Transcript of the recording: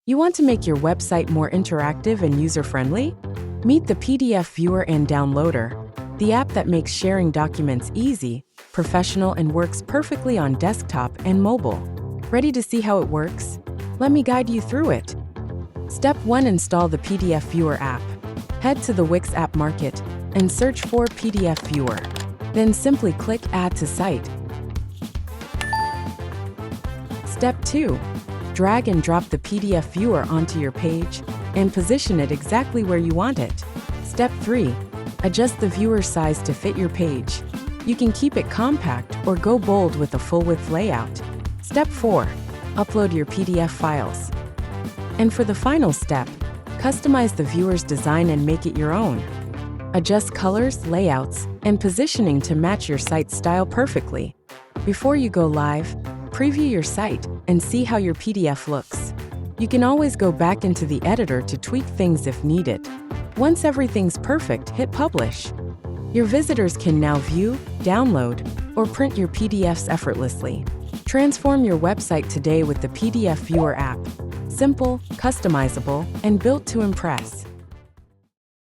You want to make your website more interactive and user-friendly? Meet the PDF Viewer and Downloader, the app that makes sharing documents easy, professional, and works perfectly on desktop and mobile. Ready to see how it works? Let me guide you through it. Step 1. Install the PDF Viewer app. Head to the Wix App Market and search for PDF Viewer. Then simply click Add to Site. Step 2. Drag and drop the PDF Viewer onto your page and position it exactly where you want it. Step 3. Adjust the viewer size to fit your page. You can keep it compact or go bold with a full-width layout. Step 4. Upload your PDF files. And for the final step, customize the viewer's design and make it your own. Adjust colors, layouts, and positioning to match your site's style perfectly. Before you go live, preview your site and see how your PDF looks. You can always go back into the editor to tweak things if needed. Once everything's perfect, hit Publish. Your visitors can now view, download, or print your PDFs effortlessly. Transform your website today with the PDF Viewer app. Simple, customizable, and built to impress.